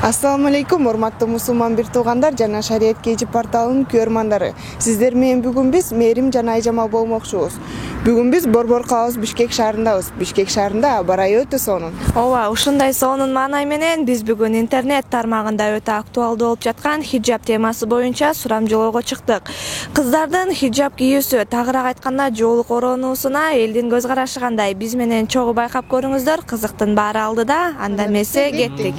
Assalamu алейкум, урматтуу мусулман бир туугандар жана Шарият Кежи порталынын көрмандары. Сиздер менен бүгүн биз мээрим жана айжамал болмокчубуз. Бүгүн биз Борбор калабыз Бишкек шаарындабыз. Бишкек шаарында аба ырайы өтө сонун. Ооба, ушундай сонун маанай менен биз бүгүн интернет тармагында өтө актуалдуу болуп жаткан хиджаб темасы боюнча сурамжылоого чыктык. Кыздардын хиджаб кийүүсү, тагыраак айтканда жоолук ороонуусуна элдин көз карашы кандай? Биз менен чогуу байкап көрүңүздөр. Кызыктын баары алдыда. Анда эмесе кеттик.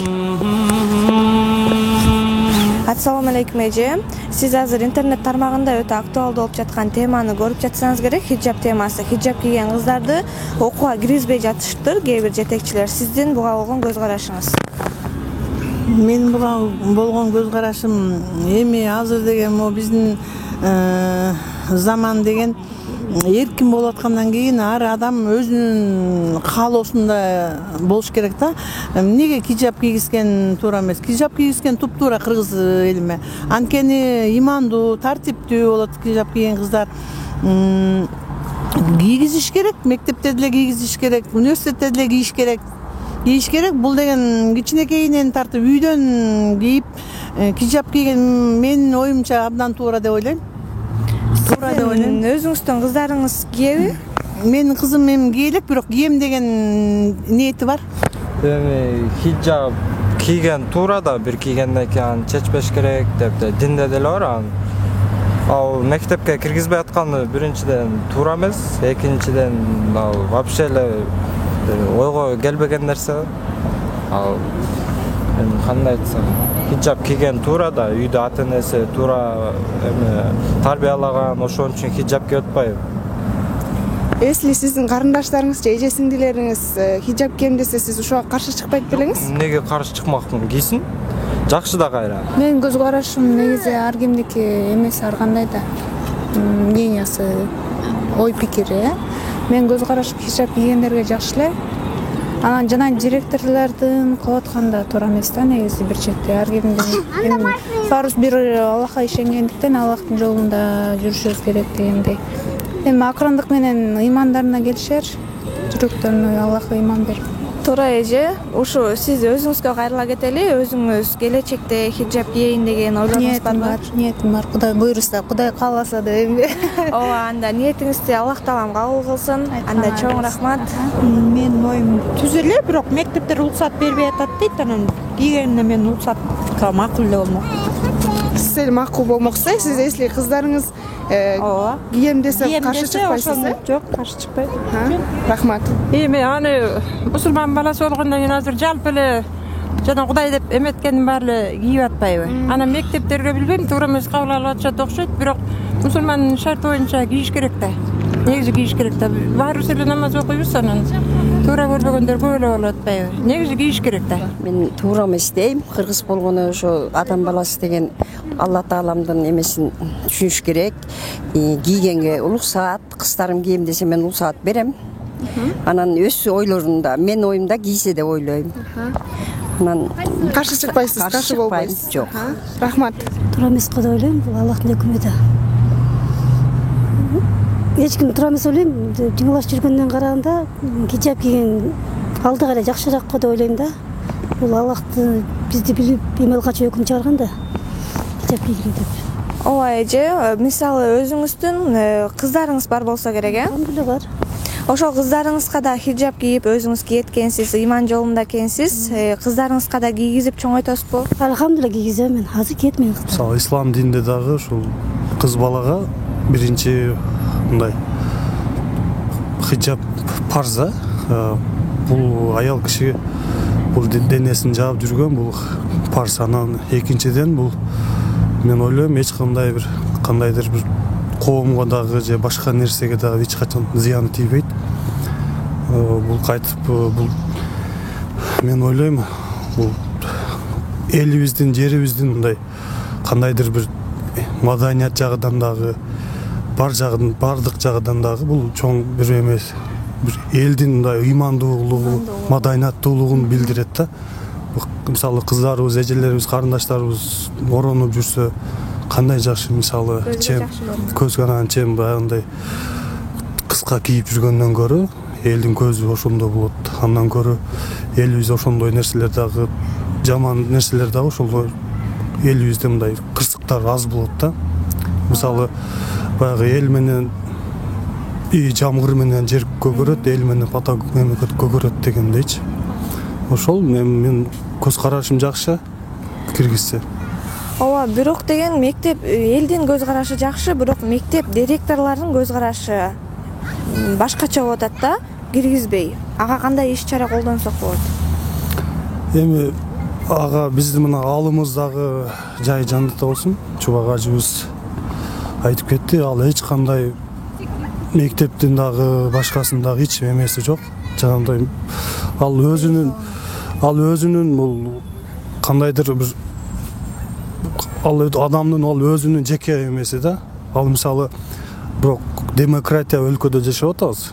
Ассаламу алейкум эже. Сиз азыр интернет тармагында өтө актуалдуу болуп жаткан теманы көрүп жатсаңыз керек. Хиджаб темасы. Хиджаб кийген кыздарды окууга киргизбей жатыштыр кээ бир жетекчилер. Сиздин буга болгон көз карашыңыз? Мен буга болгон көз карашым эми азыр деген могу биздин заман деген эркин болуп аткандан кийин ар адам өзүнүн каалоосунда болуш керек да. Эмнеге хиджаб кийгизген туура эмес? Хиджаб кийгизген туптуура кыргыз элиме. Анткени имандуу, тартиптүү болот хиджаб кийген кыздар. Кийгизиш керек, мектепте деле кийгизиш керек, университетте деле кийиш керек. Кийиш керек. Бул деген кичинекейинен тартып үйдөн кийип хиджаб кийген менин оюмча абдан туура деп ойлойм. Өзүңүздүн кыздарыңыз кийеби? Менин кызым эми кийлек, бирок кийем деген ниети бар. Эми хиджаб кийген туура да, бир кийгенден кийин чечпеш керек деп динде деле бар. Ал мектепке киргизбей атканы биринчиден туура эмес, экинчиден ал вообще эле ойго келбеген нерсе. Ал эми кандай айтсам, хиджаб кийген туура да, үйдө ата-энеси туура эми тарбиялаган, ошон үчүн хиджаб кийип атпайбы. Если сиздин карындаштарыңыз же эже сиңдилериңиз хиджаб кийем десе, сиз ушуга каршы чыкпайт белеңиз? Эмнеге каршы чыкмакмын? Кийсин. Жакшы да кайра. Менин көз карашым негизи ар кимдики эмес, ар кандай да мнениясы, ой пикири. Менин көз карашым хиджаб кийгендерге жакшы эле. Анан жана директорлордун кылып атканда туура эмес да, негизи бир четте. Ар кимдин эми фарыз бир Аллахка ишенгендиктен Аллахтын жолунда жүрүшүбүз керек дегендей. Эми акырындык менен ыймандарына келишер, жүрөктөрүнө Аллахка ыйман берип. Туура эже, ушу сиз өзүңүзгө кайрыла кетели, өзүңүз келечекте хиджаб кийейин деген ойлоруңуз барбы? Ниетим бар. Кудай буйруса, Кудай кааласа деп. Ооба, анда ниетиңизди Аллах таалам кабыл кылсын. Анда чоң рахмат. Менин оюм түз эле, бирок мектептер уруксат бербей атат дейт, анан кийгенине мен уруксатка макул эле болмок. Сиз макул болмоксо, сиз если кыздарыңыз кийем десе каршы чыкпайсыз? Жок, каршы чыкпайт. Рахмат. Эми аны мусулман баласы болгондон кийин азыр жалпы эле жана Кудай деп эметкендин баары эле кийип атпайбы? Анан мектептерге билбейм, туура эмес кабыл алып атышат окшойт, бирок мусулмандын шарты боюнча кийиш керек да. Негизи кийиш керек да. Баарыбыз эле намаз окуйбуз, анан туура көрбөгөндөр көп эле болуп атпайбы? Негизи кийиш керек да. Мен туура эмес дейм. Кыргыз болгону ошо адам баласы деген Алла тааламдын эмесин түшүнүш керек. Кийгенге уруксаат, кыздарым кийем десе мен уруксаат берем. Анан өз ойлорунда, мен оюмда кийсе деп ойлойм. Анан Каршы чыкпайсыз, каршы болбойсуз. Жок. Рахмат. Туура эмес го деп ойлойм, бул Аллахтын өкмөтү. Эч ким туура эмес ойлойм, жыңылаш жүргөндөн караганда хиджаб кийген алдыга эле жакшыраак го деп ойлойм да. Бул Аллахты бизди билип эмел качуу өкүм чыгарган да. Хиджаб кийген деп. Ооба эже, мисалы өзүңүздүн кыздарыңыз бар болсо керек, Алхамдулилла бар. Ошол кыздарыңызга да хиджаб кийип өзүңүз кийеткенсиз, ыйман жолунда экенсиз. Кыздарыңызга да кийгизип чоңойтосузбу? Алхамдулилла кийгизем мен. Азыр кийет менин кызым. Мисалы ислам дининде дагы ушул кыз балага биринчи мындай хиджаб парз. Бул аял киши бул денесин жаап жүргөн, бул парз. Анан экинчиден бул мен ойлойм эч кандайдыр бир коомго дагы же башка нерсеге дагы эч качан зыяны тийбейт. Бул кайтып бул мен ойлойм бул элибиздин, жерибиздин мындай кандайдыр бир маданият жагынан дагы бардык жагынан дагы бул чоң бир эмес, бир элдин мындай ыймандуулугу, маданияттуулугун билдирет да. Мисалы кыздарыбыз, эжелерибиз, карындаштарыбыз оронуп жүрсө кандай жакшы, мисалы көз канаган чем баягындай кыска кийип жүргөндөн көрө элдин көзү ошондо болот. Андан көрө элибиз ошондой нерселер дагы жаман нерселер дагы ошол элибизде мындай кырсыктар аз болот да. Мисалы баягы эл менен жамгыр менен жер көгөрөт, эл менен поток мемлекет көгөрөт дегендейчи. Ошол мен көз карашым жакшы киргизсе. Ооба, бирок деген мектеп элдин көз карашы жакшы, бирок мектеп директорлорунун көз карашы башкача болуп атат да, киргизбей. Ага кандай иш-чара колдонсок болот? Эми ага биздин мына алымыз дагы жай жандыта болсун. Чубак ажыбыз айтып кетти, ал эч кандай мектептин дагы башкасынын дагы эч эмеси жок. Жанагындай ал өзүнүн бул кандайдыр бир адамдын өзүнүн жеке эмеси да. Ал мисалы бирок демократия өлкөдө жашап атабыз.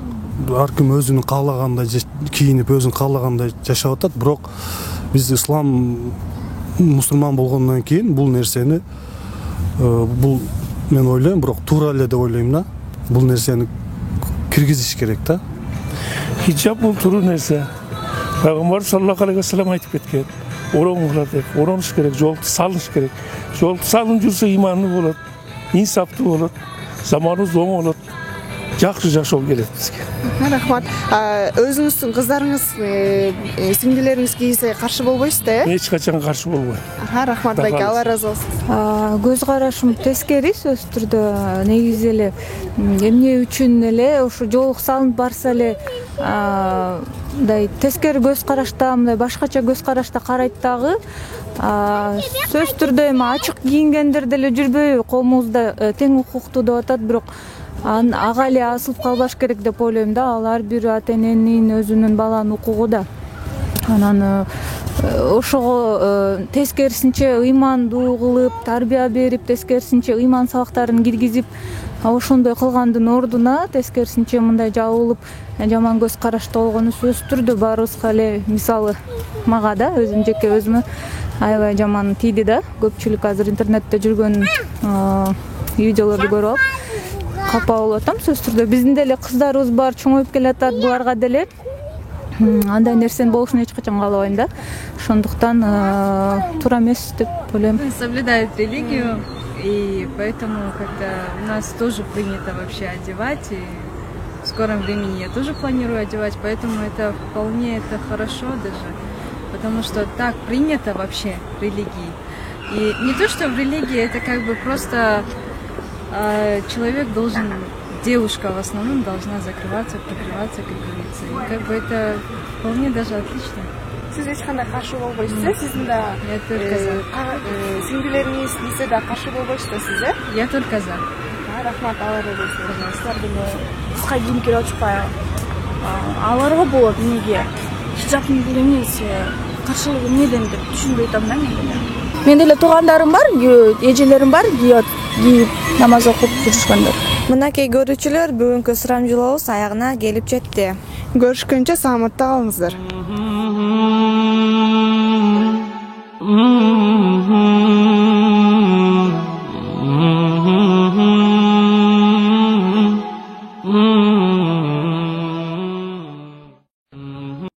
Ар ким өзүнүн каалагандай кийинип, өзүнүн каалагандай жашап атат, бирок биз ислам мусулман болгондон кийин бул нерсени бул мен ойлойм, бирок туура эле деп ойлойм да. Бул нерсени киргизиш керек да. Хиджаб бул туруу нерсе. Пайгамбар саллаллаху алейхи вассалам айтып кеткен. Ороңуңар деп, ороныш керек, жолду салыш керек. Жолду салынып жүрсө иманы болот, инсаптуу болот, заманыбыз оң болот. Жакшы жашоо келет бизге. Рахмат. Өзүңүздүн кыздарыңыз, сиңдилериңиз кийсе каршы болбойсуз да? Эч качан каршы болбойм. Рахмат байке, Алла ыраазы болсун. Көз карашым тескери сөз түрдө. Негизи эле эмне үчүн эле ушу жолук салынып барса эле мындай тескери көз карашта, мындай башкача көз карашта карайт дагы. Сөз түрдө эми ачык кийингендер деле жүрбөйбү? Коомубузда тең укуктуу деп атат, бирок ага эле асылып калбаш керек деп ойлойм да. Ал ар бир ата-эненин өзүнүн баланын укугу да. Анан ошого тескерисинче ыймандуу кылып, тарбия берип, тескерисинче ыйман сабактарын киргизип, ошондой кылгандын ордуна тескерисинче мындай жабылып, жаман көз карашта болгону сөз түрдө баарыбызга эле, мисалы мага да, өзүм жеке өзүмө аябай жаман тийди да. Көпчүлүк азыр интернетте жүргөн видеолорду көрүп алып капа болуп атам. Сөз түрдө биздин деле кыздарыбыз бар, чоңоюп келатат, буларга деле андай нерсенин болушун эч качан каалабайм да. Ошондуктан туура эмес деп ойлойм. Соблюдают религию, и поэтому как-то у нас тоже принято вообще одевать, и в скором времени я тоже планирую одевать, поэтому это вполне хорошо даже, потому что так принято вообще в религии. И не то, что в религии это как бы просто человек должен, девушка в основном должна закрываться, прикрываться, как говорится. И как бы это вполне даже отлично. Сиз эч кандай каршы болбойсуз, сиздин да Я только за. сиңдилериңиз кийсе да каршы болбойсуз да сиз, Я только за. Рахмат, Алла ыраазы болсун. Силер деле кыска кийим кирип отурпайбы? Аларга болот эмнеге? Хижабтын бул эмнеси? Каршылыгы эмнеден деп түшүнбөй атам да мен деле. Мен деле туугандарым бар, эжелерим бар, кийип намаз окуп жүрүшкөндөр. Мынакей көрүүчүлөр, бүгүнкү сурамжылообуз аягына келип жетти. Көрүшкөнчө саламатта калыңыздар.